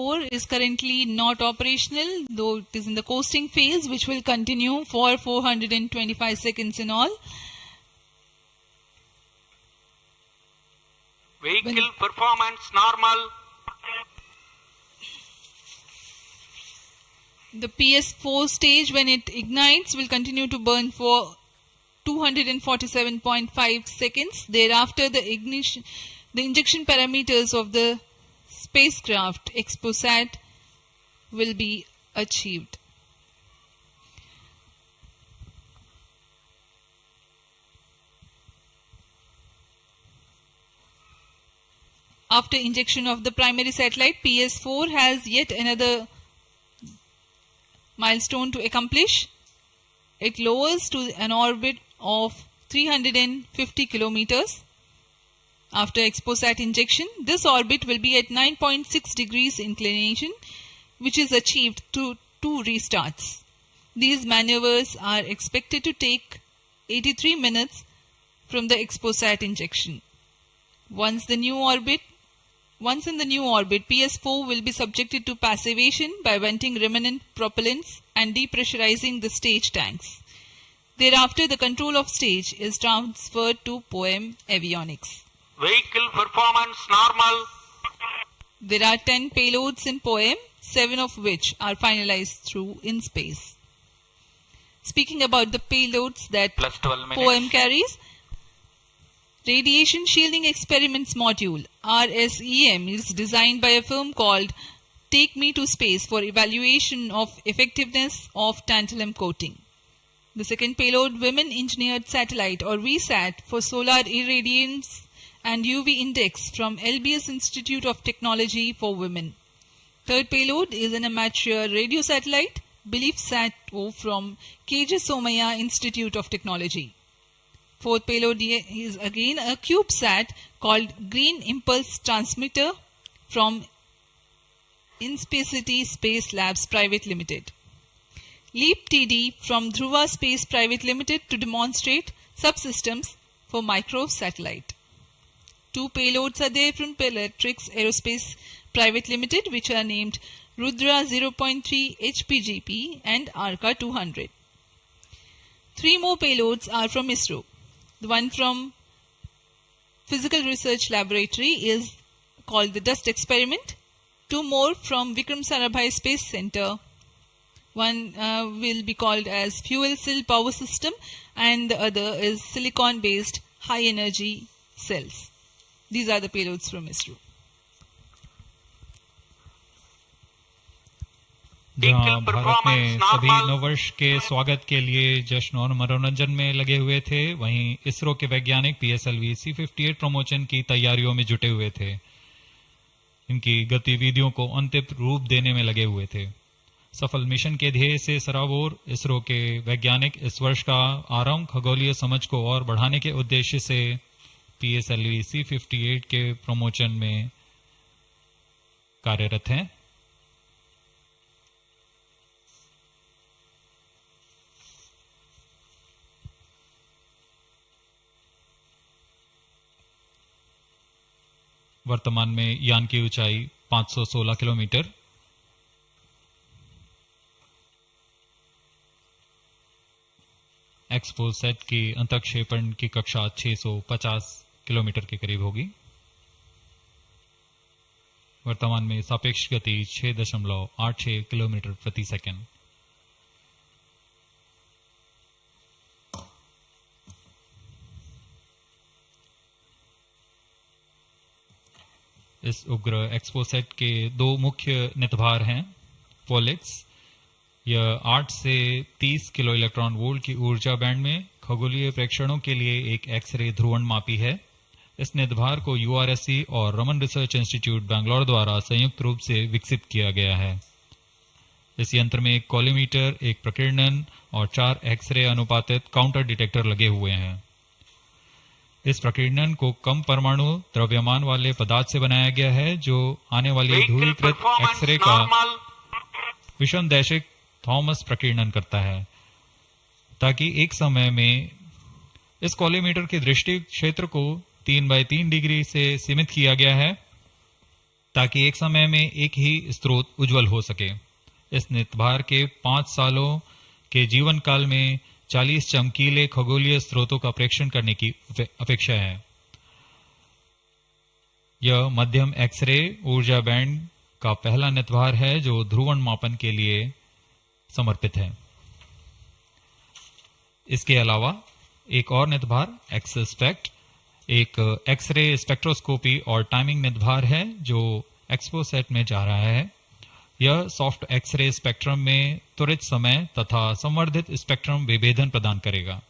PS4 is currently not operational, though it is in the coasting phase, which will continue for 425 seconds in all. Vehicle performance normal. The PS4 stage, when it ignites, will continue to burn for 247.5 seconds. Thereafter, the injection parameters of the spacecraft XPoSat will be achieved. After injection of the primary satellite, PS4 has yet another milestone to accomplish. It lowers to an orbit of 350 kilometers. After XPoSat injection, this orbit will be at 9.6 degrees inclination, which is achieved through 2 restarts. These maneuvers are expected to take 83 minutes from the XPoSat injection. Once in the new orbit, PS4 will be subjected to passivation by venting remnant propellants and depressurizing the stage tanks. Thereafter, the control of stage is transferred to POEM avionics. Vehicle performance normal. There are 10 payloads in POEM, 7 of which are finalized through in space. Speaking about the payloads that POEM carries, Radiation Shielding Experiments Module (RSEM) is designed by a firm called Take Me to Space for evaluation of effectiveness of tantalum coating. The second payload, Women Engineered Satellite or VSAT for solar irradiance and UV index from LBS Institute of Technology for Women. Third payload is an amateur radio satellite, BeliefSat-O from KJ Somaya Institute of Technology. Fourth payload is again a CubeSat called Green Impulse Transmitter from Inspacity Space Labs Private Limited. LEAP-TD from Dhruva Space Private Limited to demonstrate subsystems for microsatellite. 2 payloads are there from Peletrix Aerospace Private Limited, which are named Rudra 0.3 HPGP and Arca 200. 3 more payloads are from ISRO. The one from Physical Research Laboratory is called the Dust Experiment. 2 more from Vikram Sarabhai Space Center. One will be called as Fuel Cell Power System and the other is Silicon Based High Energy Cells. These are the payloads from ISRO. जहाँ भारत में सभी नववर्ष के स्वागत के लिए जश्न और मनोरंजन में लगे हुए थे, वहीं इसरो के वैज्ञानिक PSLV-C58 प्रमोशन की तैयारियों में जुटे हुए थे। इनकी गतिविधियों को अंतिम रूप देने में लगे हुए थे। सफल मिशन के ध्येय से सराबोर इसरो के वैज्ञानिक इस वर्ष का आरंभ खगोलीय समझ को और बढ़ाने के उद्देश्य से PSLV-C58 के प्रमोशन में कार्यरत हैं। वर्तमान में यान की ऊंचाई 516 किलोमीटर, एक्सपोसैट की अंतःक्षेपण की कक्षा 650 किलोमीटर के करीब होगी। वर्तमान में सापेक्ष गति 6.86 किलोमीटर प्रति सेकंड। इस उपग्रह एक्सपोसैट के 2 मुख्य नितभार हैं। पोलिक्स, यह 8 से 30 किलो इलेक्ट्रॉन वोल्ट की ऊर्जा बैंड में खगोलीय प्रेक्षणों के लिए एक एक्सरे ध्रुवणमापी है। इस नितभार को URSC और रमन रिसर्च इंस्टीट्यूट बैंगलोर द्वारा संयुक्त रूप से विकसित किया गया है। इस यंत्र में एक कॉलीमीटर, एक प्रकीर्णन और 4 एक्सरे अनुपातित काउंटर डिटेक्टर लगे हुए हैं। इस प्रकीर्णन को कम परमाणु द्रव्यमान वाले पदार्थ से बनाया गया है, जो आने वाली ध्रुवीकृत एक्सरे का विषमदैशिक थॉमस प्रकीर्णन करता है, ताकि एक समय में इस कॉलीमीटर के दृष्टि क्षेत्र को 3 बाय 3 डिग्री से सीमित किया गया है। ताकि एक समय में एक ही स्रोत उज्जवल हो सके। इस नितभार के 5 सालों के जीवन काल में 40 चमकीले खगोलीय स्रोतों का प्रेक्षण करने की अपेक्षा है। यह मध्यम एक्सरे ऊर्जा बैंड का पहला नितभार है जो ध्रुवण मापन के लिए समर्पित है। इसके अलावा एक और नितभार एक्सस्पेक्ट एक एक्सरे स्पेक्ट्रोस्कोपी और टाइमिंग नितभार है जो एक्सपोसैट में जा रहा है। यह सॉफ्ट एक्सरे स्पेक्ट्रम में त्वरित समय तथा संवर्धित स्पेक्ट्रम विभेदन प्रदान करेगा।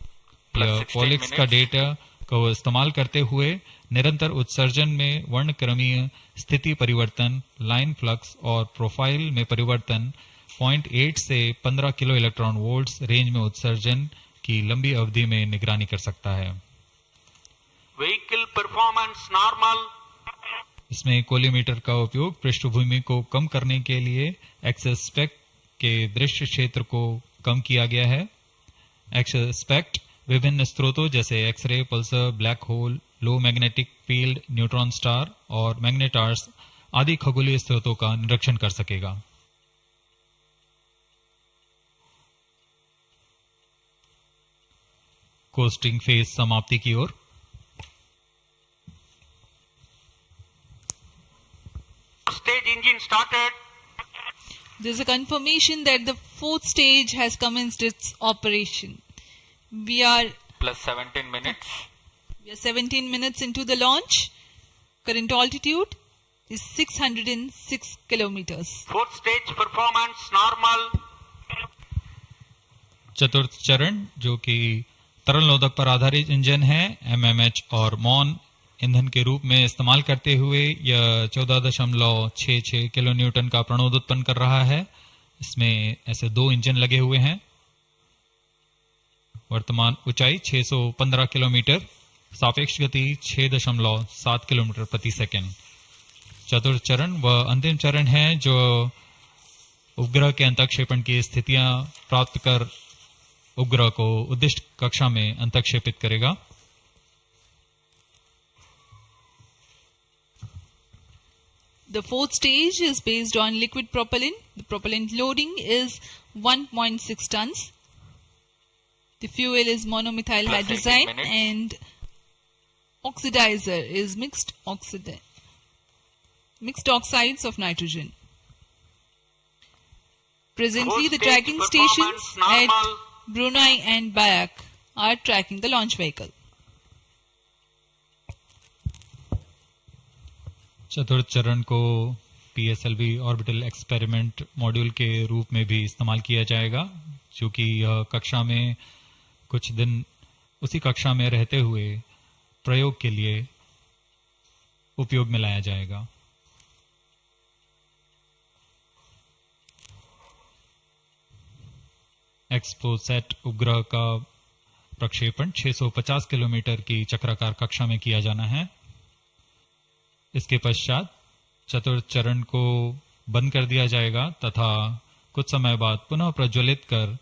यह पॉलिक्स का डेटा को इस्तेमाल करते हुए निरंतर उत्सर्जन में वर्णक्रमीय स्थिति परिवर्तन, लाइन फ्लक्स और प्रोफाइल में परिवर्तन, 0.8 से 15 किलो इलेक्ट्रॉन वोल्ट्स रेंज में उत्सर्जन की लंबी अवधि में निगरानी कर सकता है। Vehicle performance normal. इसमें कोलिमेटर का उपयोग पृष्ठभूमि को कम करने के लिए एक्सस्पेक्ट के दृश्य क्षेत्र को कम किया गया है। एक्सस्पेक्ट विभिन्न स्रोतों जैसे एक्सरे, पल्सर, ब्लैक होल, लो मैग्नेटिक फील्ड, न्यूट्रॉन स्टार और मैग्नेटार्स आदि खगोलीय स्रोतों का निरीक्षण कर सकेगा। कोस्टिंग फेज समाप्ति की ओर। Stage engine started. There is a confirmation that the fourth stage has commenced its operation. We are Plus 17 minutes. We are 17 minutes into the launch. Current altitude is 606 kilometers. Fourth stage performance normal. चतुर्थ चरण जो कि तरल नोदक पर आधारित engine है, MMH और मॉन ईंधन के रूप में इस्तेमाल करते हुए यह 14.66 किलो न्यूटन का प्रणोद उत्पन्न कर रहा है। इसमें ऐसे 2 इंजन लगे हुए हैं। वर्तमान ऊंचाई 615 किलोमीटर, सापेक्ष गति 6.7 किलोमीटर प्रति सेकंड। चतुर्थ चरण वह अंतिम चरण है जो उपग्रह के अंतःक्षेपण की स्थितियां प्राप्त कर उपग्रह को उद्दिष्ट कक्षा में अंतःक्षेपित करेगा। The fourth stage is based on liquid propellant. The propellant loading is 1.6 tons. The fuel is monomethyl hydrazine and oxidizer is mixed oxides of nitrogen. Presently, the tracking stations at Brunei and Bayak are tracking the launch vehicle. चतुर्थ चरण को PSLV orbital experiment module के रूप में भी इस्तेमाल किया जाएगा, जो कि यह कक्षा में कुछ दिन उसी कक्षा में रहते हुए प्रयोग के लिए उपयोग में लाया जाएगा। एक्सपोसैट उपग्रह का प्रक्षेपण 650 किलोमीटर की चक्राकार कक्षा में किया जाना है। इसके पश्चात चतुर्थ चरण को बंद कर दिया जाएगा तथा कुछ समय बाद पुनः प्रज्वलित कर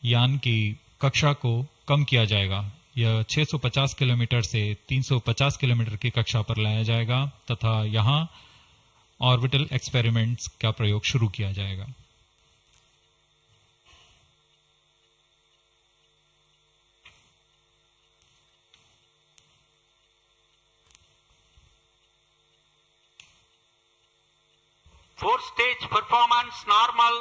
यान की कक्षा को कम किया जाएगा। यह 650 किलोमीटर से 350 किलोमीटर की कक्षा पर लाया जाएगा तथा यहां ऑर्बिटल एक्सपेरिमेंट्स का प्रयोग शुरू किया जाएगा। Fourth stage performance normal.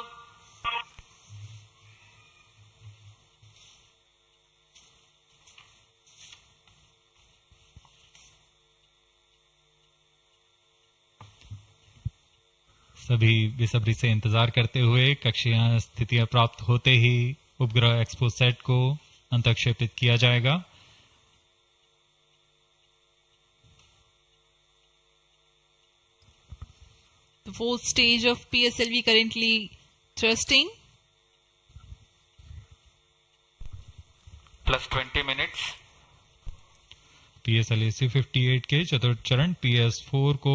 सभी बेसब्री से इंतजार करते हुए कक्षीय स्थितियां प्राप्त होते ही उपग्रह एक्सपोसैट को अंतःक्षेपित किया जाएगा। The fourth stage of PSLV currently thrusting. Plus 20 minutes. PSLV-C58 के चतुर्थ चरण PS4 को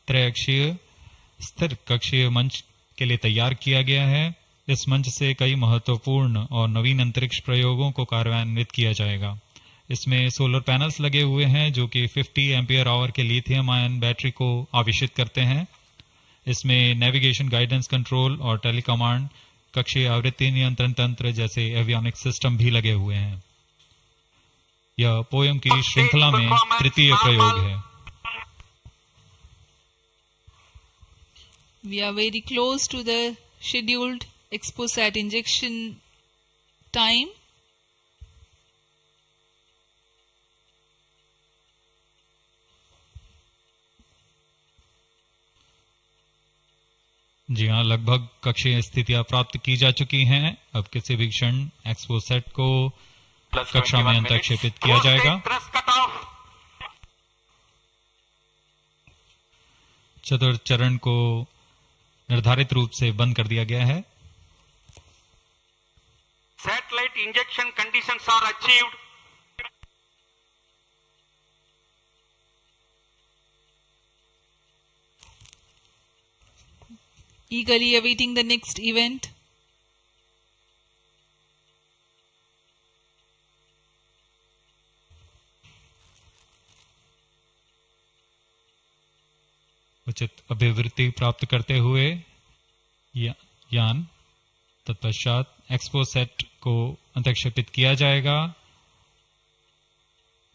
त्रैअक्षीय स्थिर कक्षीय मंच के लिए तैयार किया गया है। इस मंच से कई महत्वपूर्ण और नवीन अंतरिक्ष प्रयोगों को कार्यान्वित किया जाएगा। इसमें सोलर पैनल्स लगे हुए हैं जो कि 50 एम्पियर आवर के लिथियम आयन बैटरी को आवेशित करते हैं। इसमें नेविगेशन, गाइडेंस, कंट्रोल और टेलीकमांड, कक्षीय आवृत्ति नियंत्रण तंत्र जैसे एवियोनिक्स सिस्टम भी लगे हुए हैं। यह पोयम की श्रृंखला में तृतीय प्रयोग है। We are very close to the scheduled XPoSat injection time. जी हाँ, लगभग कक्षीय स्थितियां प्राप्त की जा चुकी हैं। अब किसी भी क्षण XPoSat को कक्षा में अंतरक्षेपित किया जाएगा। चतुर्थ चरण को निर्धारित रूप से बंद कर दिया गया है। Satellite injection conditions are achieved. Eagerly awaiting the next event. उचित अभिवृद्धि प्राप्त करते हुए यान तत्पश्चात XPoSat को अंतरक्षेपित किया जाएगा।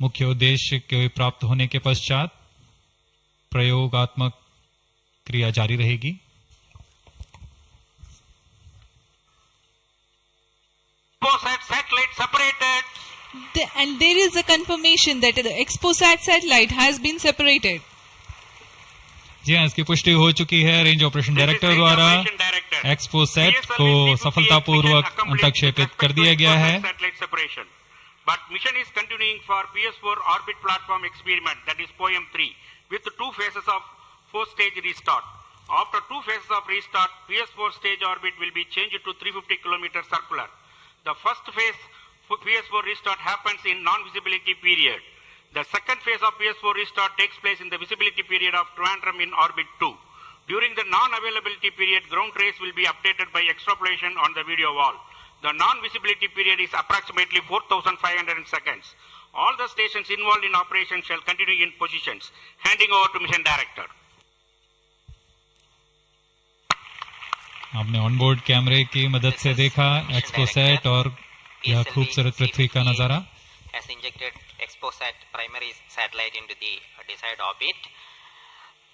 मुख्य उद्देश्य के प्राप्त होने के पश्चात प्रयोगात्मक क्रिया जारी रहेगी। Satellite separated. And there is a confirmation that the XPoSat satellite has been separated. जी हाँ, इसकी पुष्टि हो चुकी है रेंज ऑपरेशन डायरेक्टर द्वारा। XPoSat को सफलतापूर्वक अंतरक्षेपित कर दिया गया है। But mission is continuing for PS4 orbit platform experiment, that is POEM 3, with 2 phases of 4-stage restart. After 2 phases of restart, PS4 stage orbit will be changed to 350 km circular. The first phase for PS4 restart happens in non-visibility period. The second phase of PS4 restart takes place in the visibility period of Trivandrum in orbit 2. During the non-availability period, ground trace will be updated by extrapolation on the video wall. The non-visibility period is approximately 4,500 seconds. All the stations involved in operation shall continue in positions. Handing over to mission director. आपने onboard कैमरे की मदद से देखा XPoSat और यह खूबसूरत पृथ्वी का नजारा। Has injected XPoSat primary satellite into the desired orbit.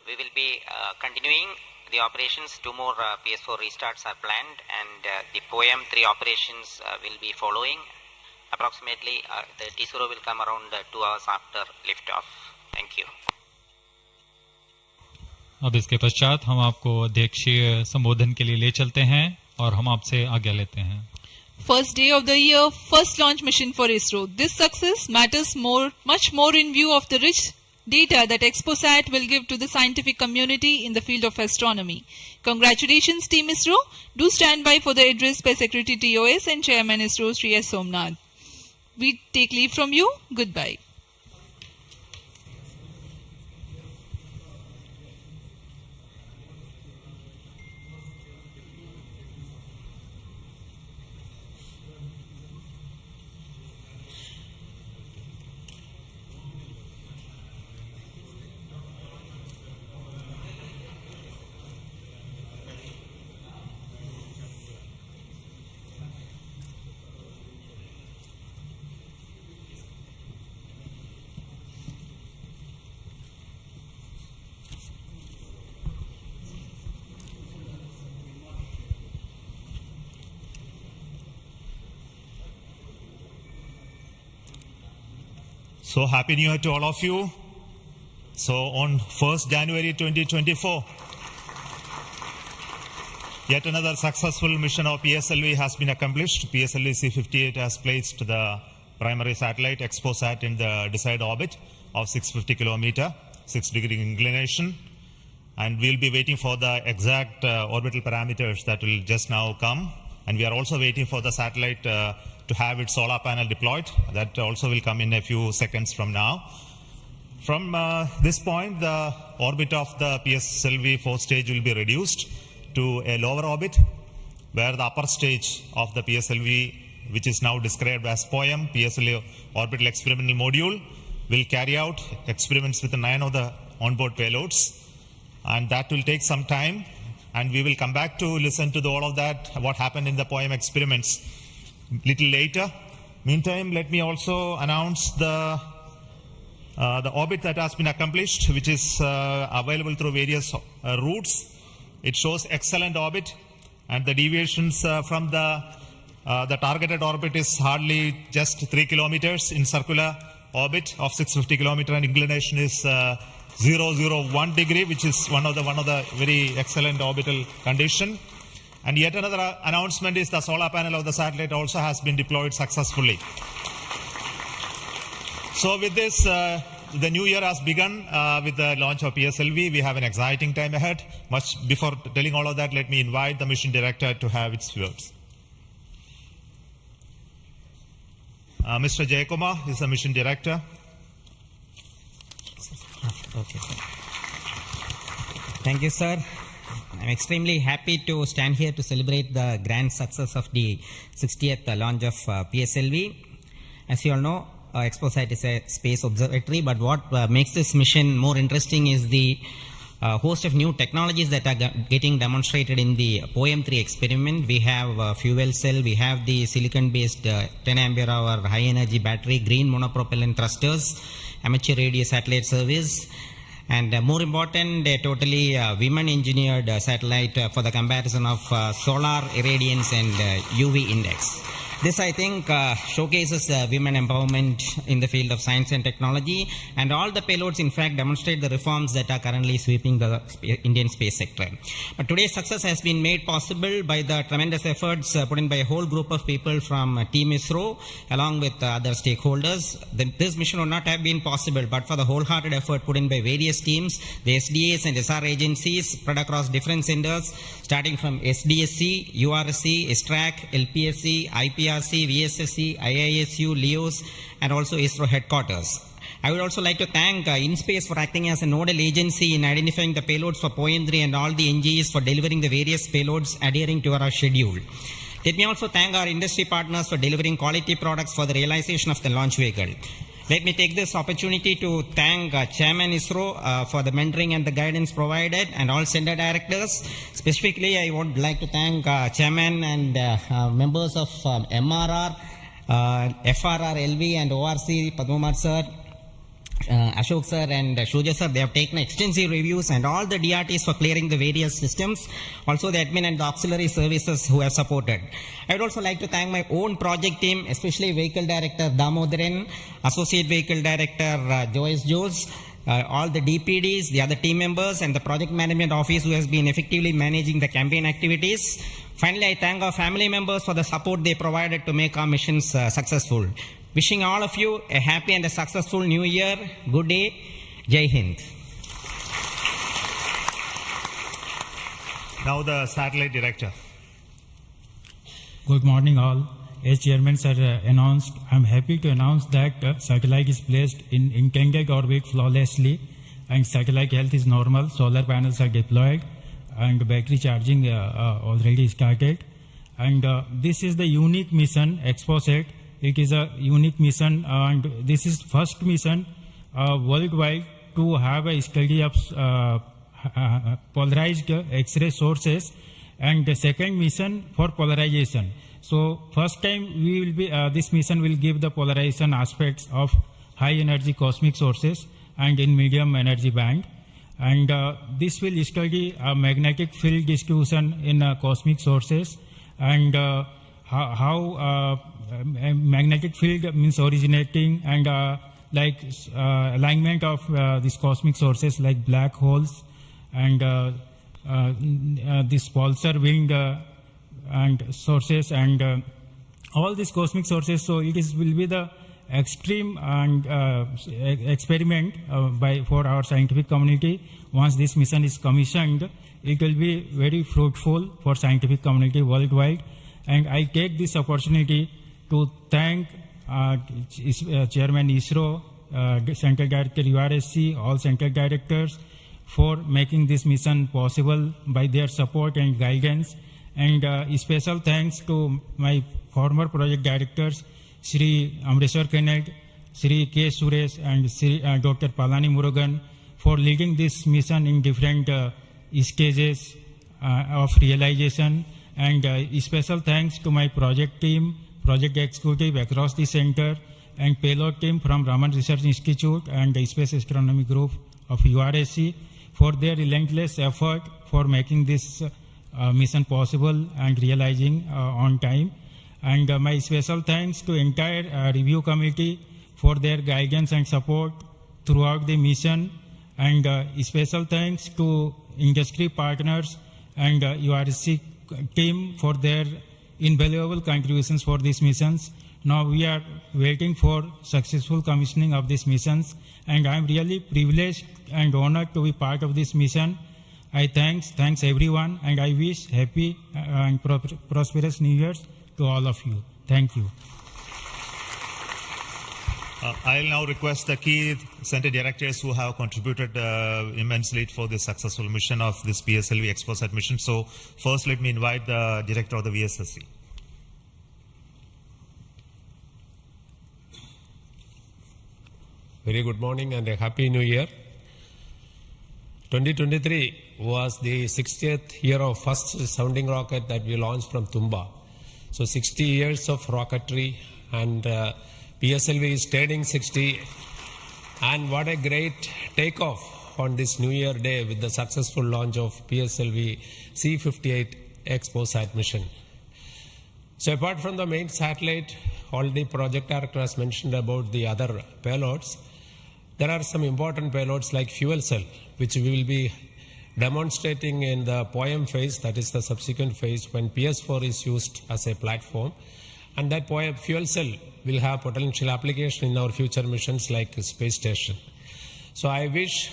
We will be continuing the operations. 2 more PS4 restarts are planned, and the POEM 3 operations will be following. Approximately the T0 will come around 2 hours after liftoff. Thank you. अब इसके पश्चात हम आपको अध्यक्षीय संबोधन के लिए ले चलते हैं और हम आपसे आज्ञा लेते हैं। First day of the year, first launch mission for ISRO. This success matters much more in view of the rich data that XPoSat will give to the scientific community in the field of astronomy. Congratulations, Team ISRO. Do stand by for the address by Secretary TOS and Chairman ISRO, Sri S. Somnath. We take leave from you. Goodbye. So happy New Year to all of you. So on 1st January 2024, yet another successful mission of PSLV has been accomplished. PSLV-C58 has placed the primary satellite XPoSat in the desired orbit of 650 kilometer, 6-degree inclination. And we'll be waiting for the exact orbital parameters that will just now come. And we are also waiting for the satellite to have its solar panel deployed. That also will come in a few seconds from now. From this point, the orbit of the PSLV 4th stage will be reduced to a lower orbit, where the upper stage of the PSLV which is now described as POEM, PSLV Orbital Experimental Module, will carry out experiments with 9 of the onboard payloads. And that will take some time. And we will come back to listen to all of that, what happened in the POEM experiments little later. Meantime, let me also announce the orbit that has been accomplished, which is available through various routes. It shows excellent orbit, and the deviations from the targeted orbit is hardly just 3 kilometers in circular orbit of 650 kilometer, and inclination is 001 degree, which is one of the very excellent orbital condition. And yet another announcement is the solar panel of the satellite also has been deployed successfully. So with this, the new year has begun with the launch of PSLV. We have an exciting time ahead. Much before telling all of that, let me invite the mission director to have its words. Mr. Jayakumar is the mission director. Okay. Thank you, sir. I'm extremely happy to stand here to celebrate the grand success of the 60th launch of PSLV. As you all know, XPoSat is a space observatory, but what makes this mission more interesting is the host of new technologies that are getting demonstrated in the POEM-3 experiment. We have fuel cell, we have the silicon-based 10 ampere hour high energy battery, green monopropellant thrusters, amateur radio satellite service, and more important, a totally women-engineered satellite for the comparison of solar irradiance and UV index. This, I think, showcases women empowerment in the field of science and technology, and all the payloads, in fact, demonstrate the reforms that are currently sweeping the Indian space sector. But today's success has been made possible by the tremendous efforts put in by a whole group of people from Team ISRO, along with other stakeholders. This mission would not have been possible but for the wholehearted effort put in by various teams, the SDAs and SR agencies spread across different centers, starting from SDSC, URSC, STRAC, LPSC, IPRC, VSSC, IISU, LEOS, and also ISRO headquarters. I would also like to thank InSpace for acting as a nodal agency in identifying the payloads for POEM-3 and all the NGEs for delivering the various payloads adhering to our schedule. Let me also thank our industry partners for delivering quality products for the realization of the launch vehicle. Let me take this opportunity to thank Chairman ISRO for the mentoring and the guidance provided, and all center directors. Specifically, I would like to thank Chairman and members of MRR, FRR, LV, and ORC, Padmamar sir, Ashok sir and Shuja sir. They have taken extensive reviews, and all the DRTs for clearing the various systems, also the admin and the auxiliary services who have supported. I would also like to thank my own project team, especially Vehicle Director Damodaran, Associate Vehicle Director Joyce Jose, all the DPDs, the other team members, and the Project Management Office who has been effectively managing the campaign activities. Finally, I thank our family members for the support they provided to make our missions successful. Wishing all of you a happy and a successful new year. Good day. Jai Hind. Now the satellite director. Good morning all. As Chairman sir announced, I am happy to announce that satellite is placed in intended orbit flawlessly, and satellite health is normal. Solar panels are deployed and battery charging already started. And this is the unique mission, XPoSat. It is a unique mission, and this is first mission worldwide to have a study of polarized X-ray sources, and the second mission for polarization. So first time we will be this mission will give the polarization aspects of high energy cosmic sources and in medium energy band, and this will study magnetic field distribution in cosmic sources, and how magnetic field means originating, and alignment of these cosmic sources like black holes and this pulsar wind and sources, and all these cosmic sources. So it will be the extreme and experiment for our scientific community. Once this mission is commissioned, it will be very fruitful for scientific community worldwide. And I take this opportunity to thank Chairman ISRO, Central Director URSC, all Central Directors for making this mission possible by their support and guidance. And special thanks to my former project directors, Shri Amreshwar Kennedy, Shri K. Suresh, and Shri Dr. Palani Murugan for leading this mission in different stages of realization. And special thanks to my project team, project executive across the center, and payload team from Raman Research Institute and the Space Astronomy Group of URSC for their relentless effort for making this mission possible and realizing on time. And my special thanks to entire review committee for their guidance and support throughout the mission. And special thanks to industry partners and URSC team for their invaluable contributions for these missions. Now we are waiting for successful commissioning of these missions, and I am really privileged and honored to be part of this mission. I thanks everyone, and I wish happy and prosperous New Year's to all of you. Thank you. I'll now request the key center directors who have contributed immensely for the successful mission of this PSLV XPoSat mission. So first, let me invite the director of the VSSC. Very good morning and a happy new year. 2023 was the 60th year of first sounding rocket that we launched from Tumba. So 60 years of rocketry, and PSLV is turning 60, and what a great takeoff on this New Year day with the successful launch of PSLV-C58 XPoSat mission. So apart from the main satellite, already project director has mentioned about the other payloads. There are some important payloads like fuel cell, which we will be demonstrating in the POEM phase, that is the subsequent phase when PS4 is used as a platform. And that fuel cell will have potential application in our future missions like space station. So I wish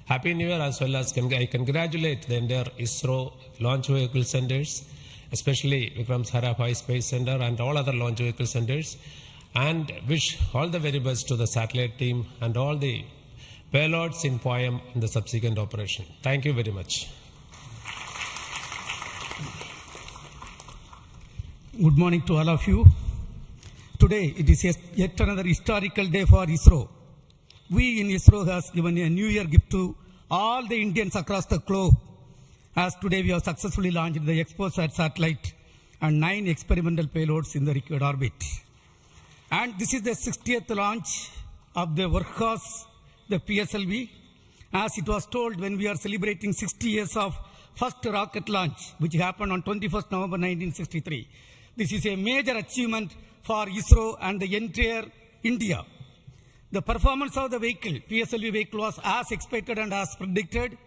Happy New Year, as well as I congratulate the entire ISRO launch vehicle centers, especially Vikram Sarabhai Space Center and all other launch vehicle centers, and wish all the very best to the satellite team and all the payloads in POEM in the subsequent operation. Thank you very much. Good morning to all of you. Today it is yet another historical day for ISRO. We in ISRO has given a New Year gift to all the Indians across the globe, as today we have successfully launched the XPoSat satellite and 9 experimental payloads in the required orbit. And this is the 60th launch of the workhorse, the PSLV. As it was told when we are celebrating 60 years of first rocket launch, which happened on 21st November 1963. This is a major achievement for ISRO and the entire India. The performance of the vehicle, PSLV vehicle, was as expected and as predicted.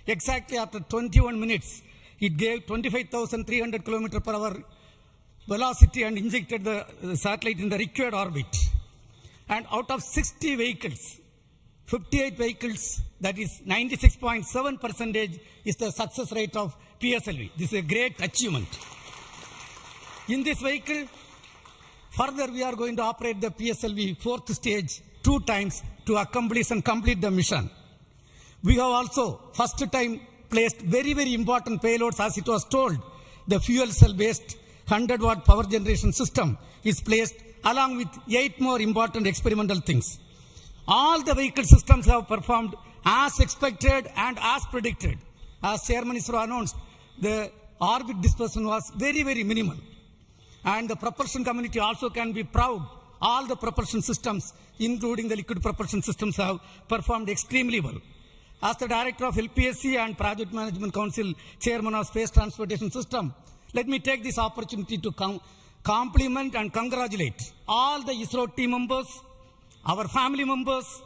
Exactly after 21 minutes, it gave 25,300 km/h velocity and injected the satellite in the required orbit. And out of 60 vehicles, 58 vehicles, that is 96.7% is the success rate of PSLV. This is a great achievement. In this vehicle, further we are going to operate the PSLV 4th stage 2 times to accomplish and complete the mission. We have also first time placed very, very important payloads, as it was told. The fuel cell based 100-watt power generation system is placed along with 8 more important experimental things. All the vehicle systems have performed as expected and as predicted. As Chairman ISRO announced, the orbit dispersion was very, very minimal. And the propulsion community also can be proud. All the propulsion systems, including the liquid propulsion systems, have performed extremely well. As the Director of LPSC and Project Management Council, Chairman of Space Transportation System, let me take this opportunity to compliment and congratulate all the ISRO team members, our family members,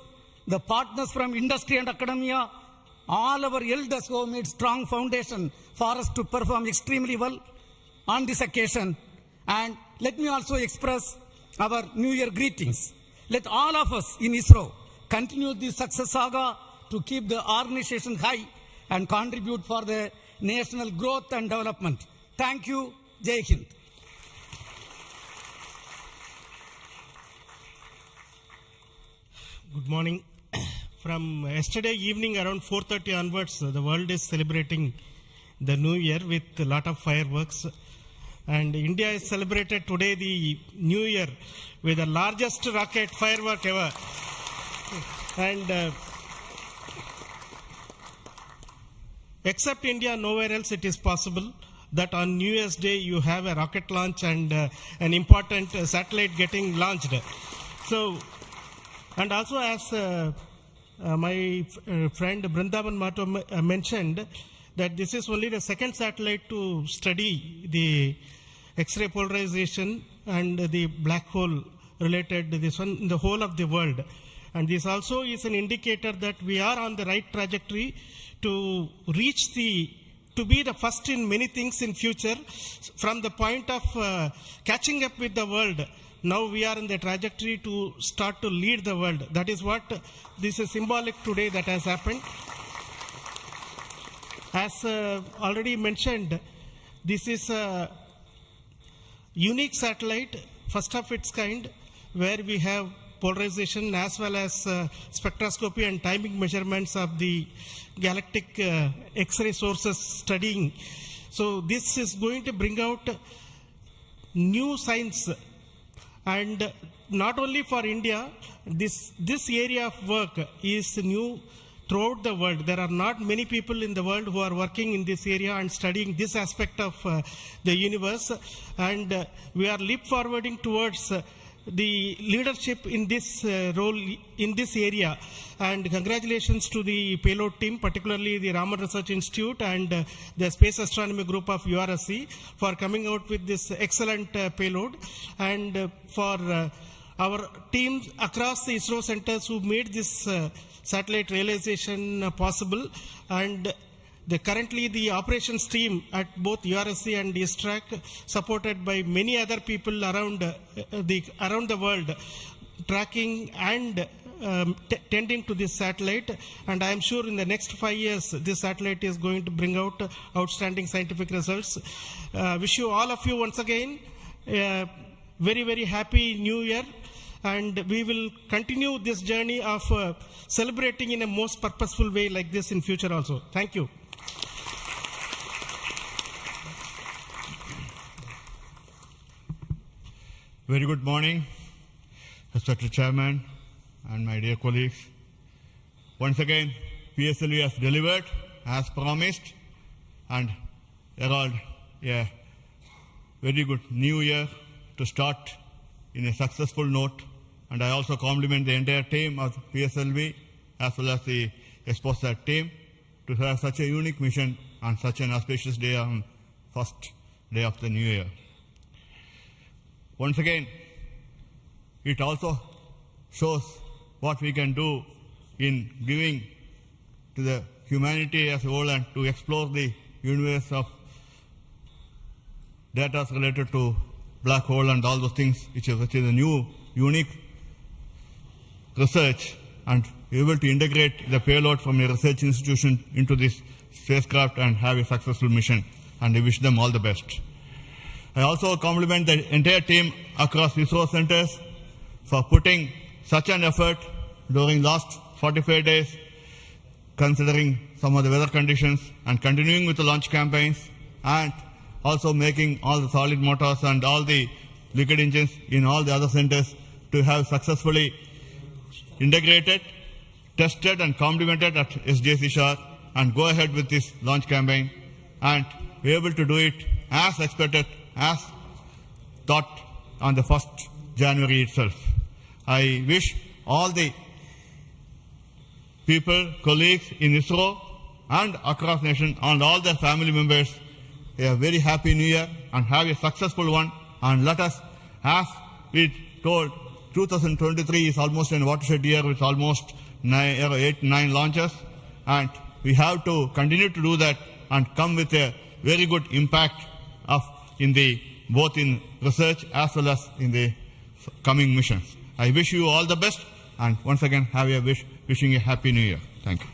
the partners from industry and academia, all our elders who have made strong foundation for us to perform extremely well on this occasion. And let me also express our New Year greetings. Let all of us in ISRO continue this success saga to keep the organization high and contribute for the national growth and development. Thank you. Jai Hind. Good morning. From yesterday evening around 4:30 onwards, the world is celebrating the new year with a lot of fireworks. And India has celebrated today the new year with the largest rocket firework ever. And except India, nowhere else it is possible that on New Year's Day you have a rocket launch and an important satellite getting launched. So, and also as my friend Brindavan Mato mentioned, that this is only the second satellite to study the X-ray polarization and the black hole related to this one in the whole of the world. And this also is an indicator that we are on the right trajectory to reach to be the first in many things in future. From the point of catching up with the world, now we are in the trajectory to start to lead the world. That is what this is symbolic today that has happened. As already mentioned, this is a unique satellite, first of its kind, where we have polarization as well as spectroscopy and timing measurements of the galactic X-ray sources studying. So this is going to bring out new science, and not only for India, this area of work is new throughout the world. There are not many people in the world who are working in this area and studying this aspect of the universe, and we are leap forwarding towards the leadership in this role in this area. And congratulations to the payload team, particularly the Raman Research Institute and the Space Astronomy Group of URSC for coming out with this excellent payload, and for our teams across the ISRO centers who made this satellite realization possible. And currently the operations team at both URSC and ISTRAC, supported by many other people around the world, tracking and tending to this satellite. And I am sure in the next 5 years, this satellite is going to bring out outstanding scientific results. Wish you all of you once again a very, very happy New Year. And we will continue this journey of celebrating in a most purposeful way like this in future also. Thank you. Very good morning, Respected Chairman and my dear colleagues. Once again, PSLV has delivered as promised and herald a very good new year to start in a successful note. And I also compliment the entire team of PSLV as well as the XPoSat team to have such a unique mission on such an auspicious day on first day of the new year. Once again, it also shows what we can do in giving to the humanity as a whole and to explore the universe of data related to black hole and all those things, which is a new, unique research, and able to integrate the payload from a research institution into this spacecraft and have a successful mission. And I wish them all the best. I also compliment the entire team across ISRO centers for putting such an effort during last 45 days, considering some of the weather conditions, and continuing with the launch campaigns, and also making all the solid motors and all the liquid engines in all the other centers to have successfully integrated, tested and complemented at SDSC Shore, and go ahead with this launch campaign and be able to do it as expected, as thought on the 1st January itself. I wish all the people, colleagues in ISRO and across nation and all their family members a very happy new year and have a successful one. And let us, as we told, 2023 is almost a watershed year with almost 8-9 launches, and we have to continue to do that and come with a very good impact of both in research as well as in the coming missions. I wish you all the best, and once again wishing a happy new year. Thank you.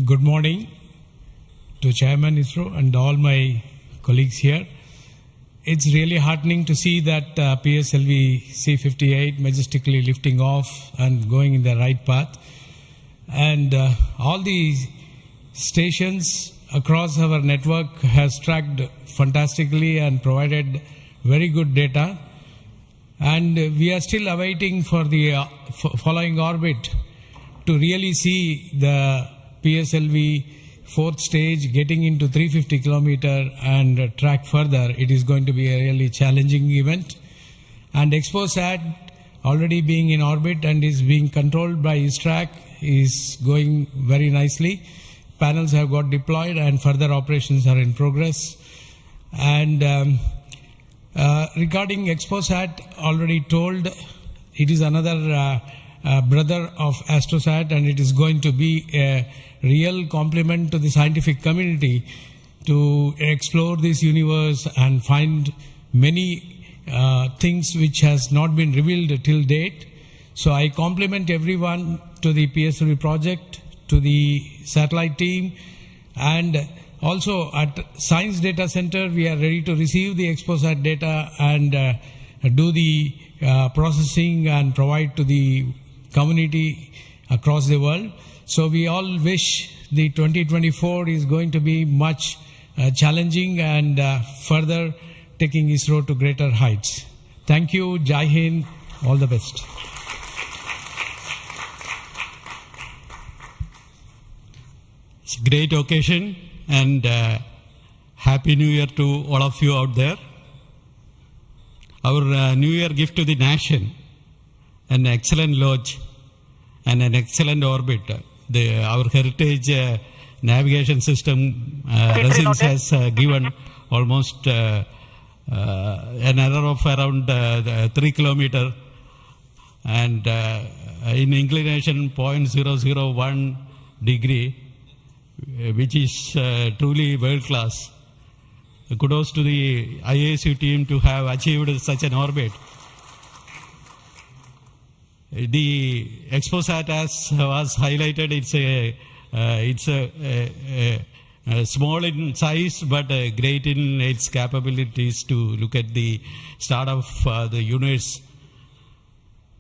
Good morning to Chairman ISRO and all my colleagues here. It's really heartening to see that PSLV-C58 majestically lifting off and going in the right path. and all the stations across our network has tracked fantastically and provided very good data. And we are still awaiting for the following orbit to really see the PSLV fourth stage getting into 350 kilometer and track further. It is going to be a really challenging event. And XPoSat already being in orbit and is being controlled by ISRO is going very nicely. Panels have got deployed and further operations are in progress. And regarding XPoSat, already told, it is another brother of AstroSat, and it is going to be a real compliment to the scientific community to explore this universe and find many things which has not been revealed till date. So I compliment everyone to the PSLV project, to the satellite team, and also at Science Data Center we are ready to receive the XPoSat data and do the processing and provide to the community across the world. So we all wish the 2024 is going to be much challenging and further taking ISRO to greater heights. Thank you. Jai Hind. All the best. It's a great occasion, and Happy New Year to all of you out there. Our New Year gift to the nation, an excellent launch and an excellent orbit. Our heritage navigation system Resins has given almost an error of around 3 kilometers and in inclination 0.001 degree, which is truly world class. Kudos to the IASU team to have achieved such an orbit. The XPoSat, as was highlighted, it's a small in size but great in its capabilities to look at the start of the universe.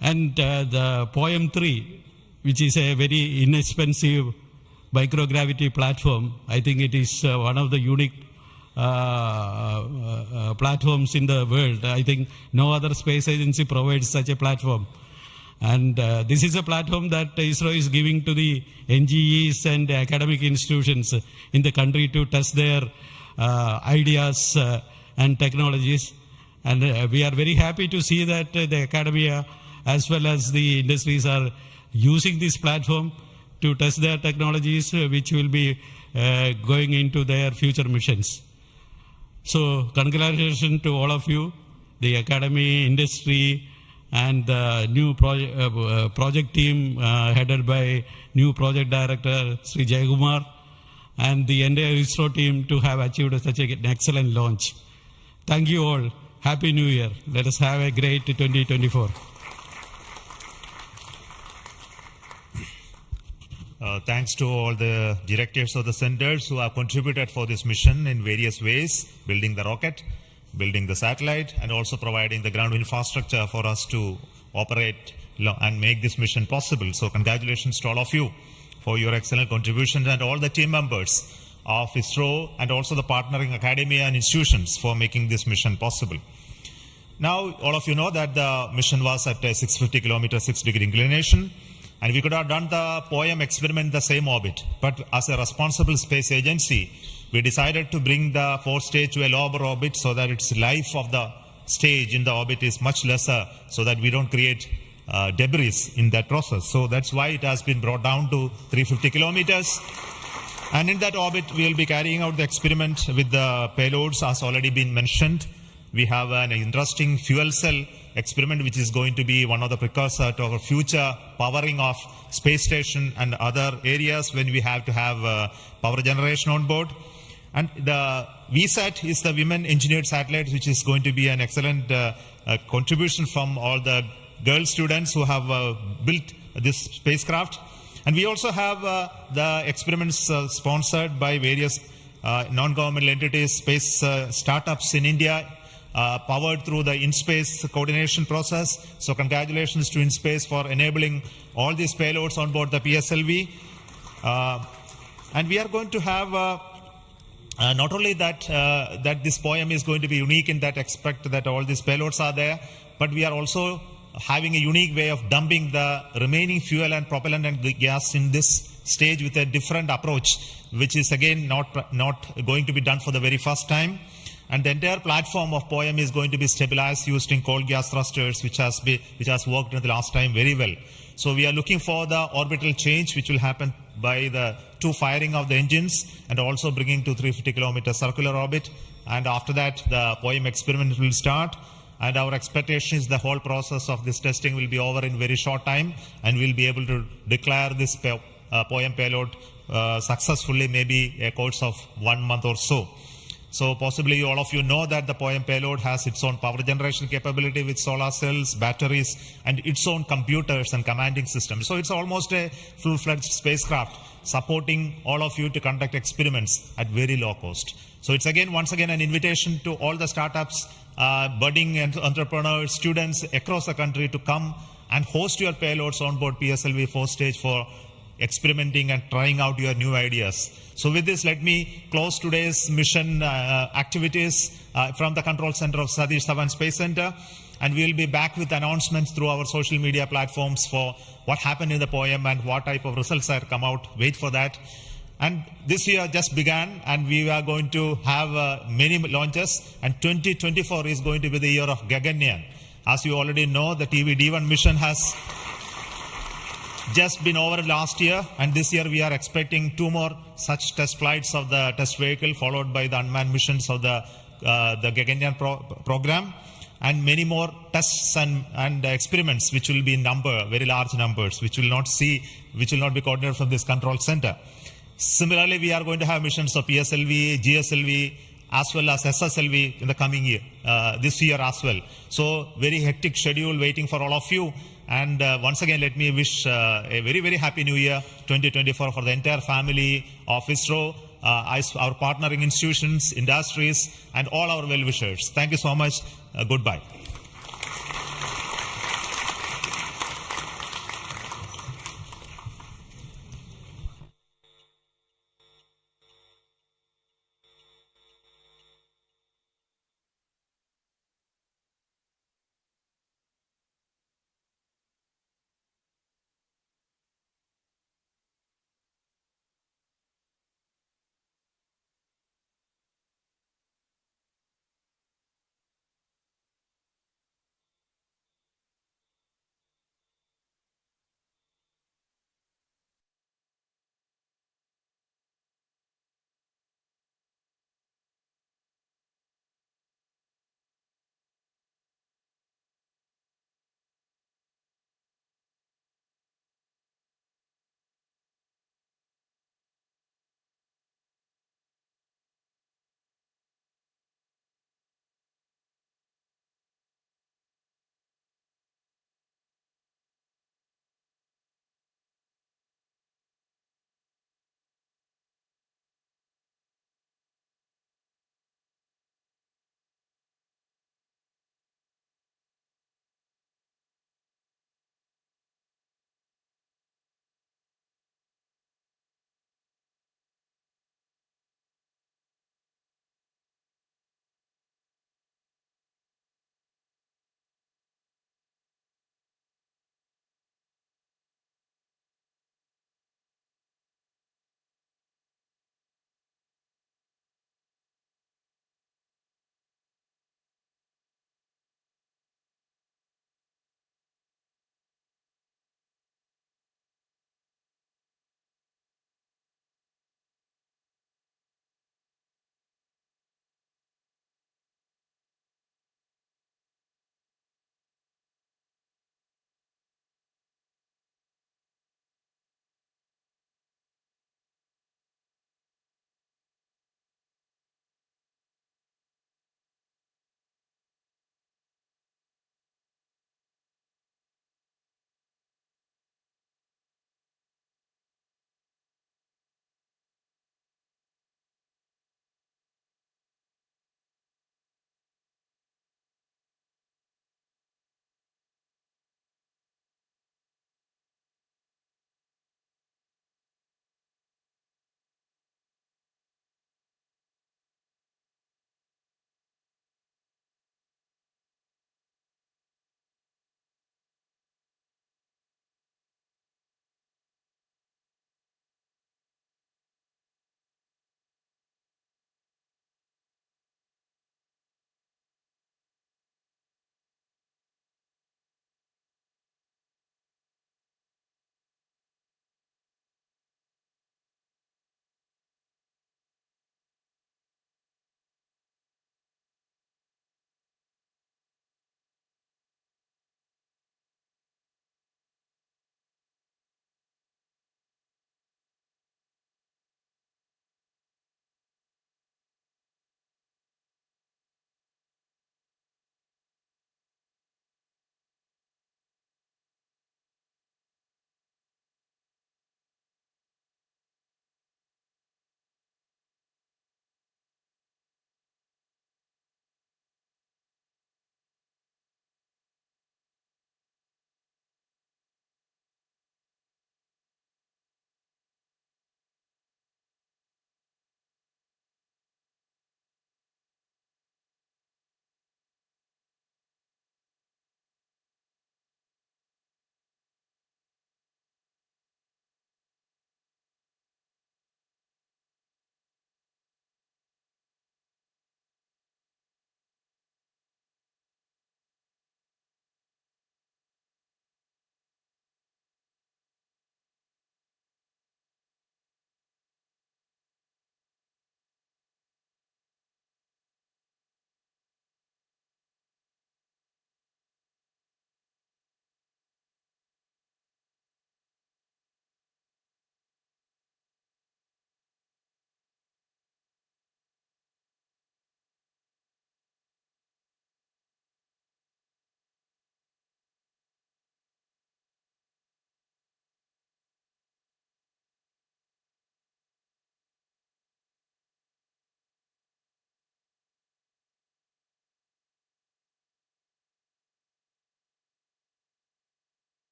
And the POEM-3, which is a very inexpensive microgravity platform, I think it is one of the unique platforms in the world. I think no other space agency provides such a platform. And this is a platform that ISRO is giving to the NGEs and academic institutions in the country to test their ideas and technologies. And we are very happy to see that the academia as well as the industries are using this platform to test their technologies, which will be going into their future missions. So congratulations to all of you, the academy, industry, and the new project team headed by new project director Sri Jayakumar, and the entire ISRO team to have achieved such an excellent launch. Thank you all. Happy New Year. Let us have a great 2024. Thanks to all the directors of the centers who have contributed for this mission in various ways, building the rocket, building the satellite, and also providing the ground infrastructure for us to operate and make this mission possible. So congratulations to all of you for your excellent contributions, and all the team members of ISRO and also the partnering academia and institutions for making this mission possible. Now, all of you know that the mission was at a 650 kilometer, 6 degree inclination, and we could have done the POEM experiment in the same orbit. But as a responsible space agency, we decided to bring the fourth stage to a lower orbit so that its life of the stage in the orbit is much lesser, so that we don't create debris in that process. So that's why it has been brought down to 350 kilometers. And in that orbit, we will be carrying out the experiment with the payloads, as already been mentioned. We have an interesting fuel cell experiment, which is going to be one of the precursors to our future powering of space station and other areas when we have to have power generation on board. And the VSAT is the Women Engineered Satellite, which is going to be an excellent contribution from all the girl students who have built this spacecraft. And we also have the experiments sponsored by various non-governmental entities, space startups in India, powered through the in-space coordination process. So congratulations to in-space for enabling all these payloads on board the PSLV. And we are going to have not only that that this POEM is going to be unique in that aspect that all these payloads are there, but we are also having a unique way of dumping the remaining fuel and propellant and gas in this stage with a different approach, which is again not going to be done for the very first time. And the entire platform of POEM is going to be stabilized using cold gas thrusters, which has worked in the last time very well. So we are looking for the orbital change, which will happen by the two firing of the engines and also bringing to 350 kilometer circular orbit. And after that, the POEM experiment will start. And our expectation is the whole process of this testing will be over in very short time, and we'll be able to declare this POEM payload successfully, maybe a course of 1 month or so. So possibly all of you know that the POEM payload has its own power generation capability with solar cells, batteries, and its own computers and commanding systems. So it's almost a full-fledged spacecraft supporting all of you to conduct experiments at very low cost. So it's once again an invitation to all the startups, budding entrepreneurs, students across the country to come and host your payloads on board PSLV 4 stage for experimenting and trying out your new ideas. So with this, let me close today's mission activities from the control center of Satish Dhawan Space Center. And we'll be back with announcements through our social media platforms for what happened in the POEM and what type of results are come out. Wait for that. And this year just began, and we are going to have many launches, and 2024 is going to be the year of Gaganyaan. As you already know, the TV-D1 mission has just been over last year, and this year we are expecting 2 more such test flights of the test vehicle, followed by the unmanned missions of the Gaganyaan program, and many more tests and experiments, which will be in very large numbers, which will not be coordinated from this control center. Similarly, we are going to have missions of PSLV, GSLV, as well as SSLV in the coming year, this year as well. So very hectic schedule waiting for all of you. And once again, let me wish a very, very happy new year 2024 for the entire family of ISRO, our partnering institutions, industries, and all our well-wishers. Thank you so much. Goodbye.